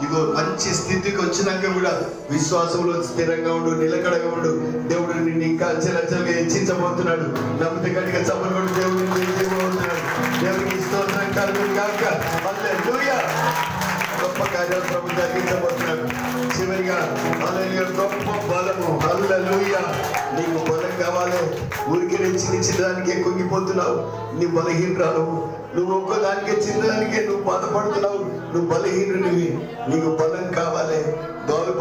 ఇగో మంచి స్థితికి వచ్చినాక కూడా విశ్వాసంలో స్థిరంగా ఉండు, నిలకడగా ఉండు. దేవుడు నిన్ను ఇంకా అంచెలంచెలుగా హెచ్చించబోతున్నాడు. నమ్మితే గట్టిగా చప్పట్లు కొట్టి దేవుడు హెచ్చించబోతున్నాడు. దేవునికి స్తోత్రం కలుగును గాక. హల్లెలూయా. గొప్ప కార్యాలు ప్రభు జరిగించబోతున్నాడు. చివరిగా హల్లెలూయా, గొప్ప బలము. హల్లెలూయా. నీకు బలం కావాలి. ఊరికి చిన్న దానికే కుంగిపోతున్నావు, నీ బలహీనరాలు. నువ్వు ఒక్కదానికే చిన్నదానికే నువ్వు బాధపడుతున్నావు, నువ్వు బలహీనుడివి. నీకు బలం కావాలి,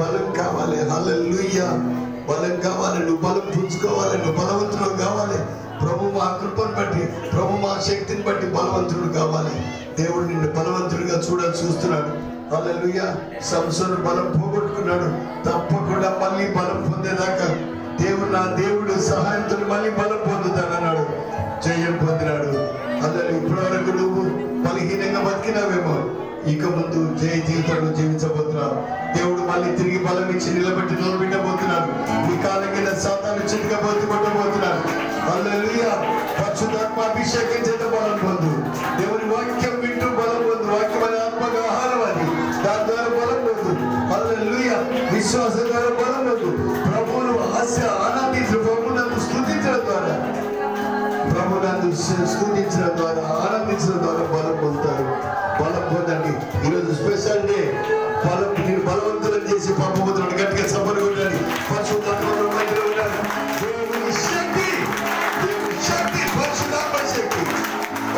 బలం కావాలి. హల్లెలూయా. బలం కావాలి. నువ్వు బలం పుంజుకోవాలి, నువ్వు బలవంతుడు కావాలి. ప్రభు మా కృపను బట్టి, ప్రభు మా శక్తిని బట్టి బలవంతుడు కావాలి. దేవుడు నిన్ను బలవంతుడిగా చూస్తున్నాడు. హల్లెలూయా. సంసోను బలం పోగొట్టుకున్నాడు. తప్పకుండా మళ్ళీ బలం పొందేదాకా నా దేవుడు సహాయంతో మళ్ళీ బలం పొందుతానన్నాడు. జయం పొందినాడు. అందులో ఇప్పటి వరకు నువ్వు బలహీనంగా బతికినావేమో, ఇక ముందు జయ జీవితంలో జీవించబోతున్నావు. దేవుడు మళ్ళీ తిరిగి బలం ఇచ్చి నిలబెట్టి నిలబెట్టబోతున్నాడు. ఈ కాలం కింద సాతాను చిన్నకపోతే కొట్టబోతున్నాడు. హల్లెలూయా. పరిశుద్ధాత్మ అభిషేకం చేత బలం పొందు. దేవుని వాక్యం వింటూ బలం పొందు. వాక్యం అనే ఆత్మగా ఆహారం అది, దాని ద్వారా బలం పొందు. హల్లెలూయా. విశ్వాసం ద్వారా బలం పొందు. ప్రభువును ఆనందించు. ప్రభువును స్తుతించడం ద్వారా, ప్రభువును స్తుతించడం ద్వారా, ఆనందించడం ద్వారా బలం పొందుతారు. బలం పొందండి. ఈరోజు స్పెషల్ డే. నేను బలవంతులను చేసి పంపబోతున్నాడు. గట్టిగా సభలు ఉండాలి. పరిశుద్ధాత్మలో ఉండాలి. దేవుని శక్తి, దేవుని శక్తి, పరిశుద్ధాత్మ శక్తి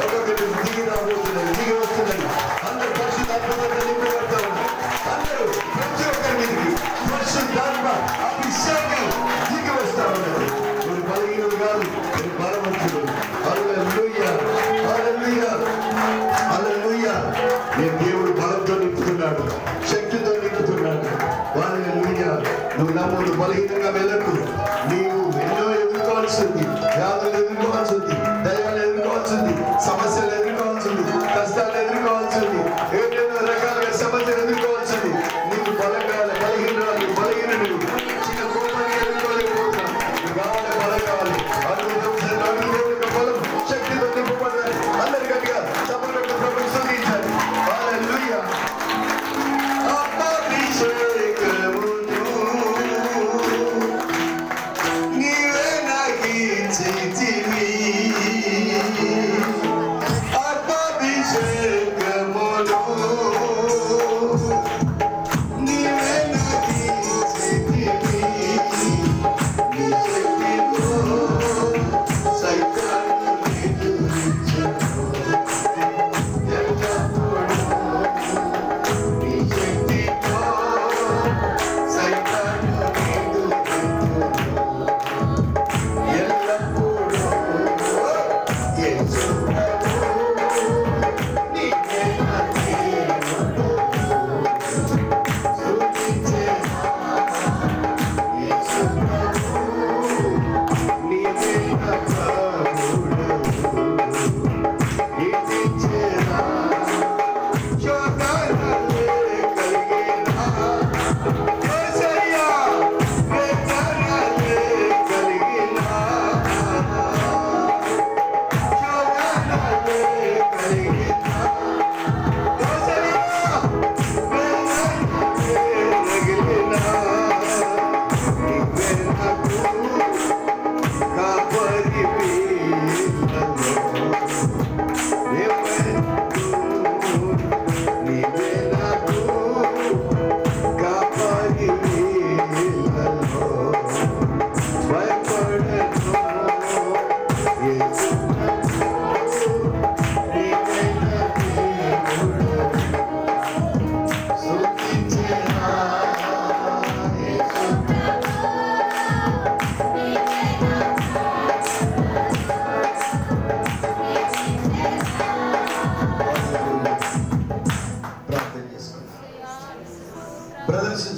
ఒక్కొక్కటి దిగి రాబోతున్నది, దిగి వస్తున్నది. అందరూ పరిశుద్ధాత్మతో నింపబడతా ఉన్నారు. అందరూ ప్రతి ఒక్కరి మీదకి పరిశుద్ధాత్మ అభిషేకం దిగి వస్తా ఉన్నది. మీరు బలహీనులు కాదు, మీరు బలవంతులు. హల్లెలూయా. హల్లెలూయా. హల్లెలూయా. నేను దేవుడు బలంతో నింపుతున్నాడు, శక్తితో నింపుతున్నాడు. హల్లెలూయా. నువ్వు నమ్ముడు బలహీనంగా వెళ్ళకు. నీవు ఎన్నో ఎదుర్కోవాల్సి ఉంది, వ్యాధులు ఎదుర్కోవాల్సి ఉంది, దయ్యాలు ఎదుర్కోవాల్సి ఉంది, సమస్యలు ఎదుర్కోవాల్సి ఉంది, కష్టాలు ఎదుర్కోవాల్సి ఉంది, ఏదైనా రకాలుగా సమస్యలు ఎదుర్కోవాల్సి ఉంది. నీకు బలం కావాలి. బలహీనురాలు, బలహీనుడు, చిన్న కోపాన్ని ఎదుర్కోలేకపోతున్నావు. నీకు కావాలి, బలం కావాలి. బలం శక్తితో నింపబడాలి. అందరి గట్టిగా తప్పకుండా ప్రభుత్వం స్తుతించాలి. హల్లెలూయా.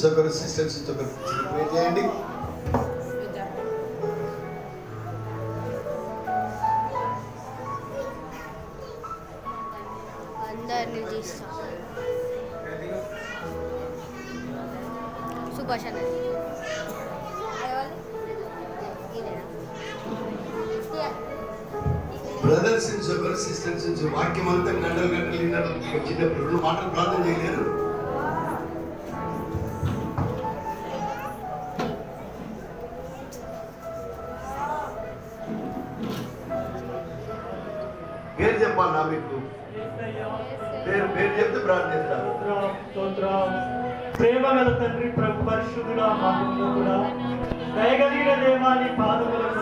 ఒకరు సిస్టర్స్ ఒకరు ప్రే చేయండి. అందరినీ తీస్తా. సుభాష్ అన్న బ్రదర్స్ అండ్ సిస్టర్స్ వాక్యం అంతా గంటలు విన్నారు. చిన్నప్పుడు మాటలు ప్రార్థన చేయలేరు. పేరు చెప్పాలన్నా మీకు? పేరు చెప్తే ప్రార్థిస్తారు. ప్రేమ గల తండ్రి, ప్రభు పరిశుద్ధుడా, మహోన్నతుడా, దయగలిగిన దేవాని పాదములకు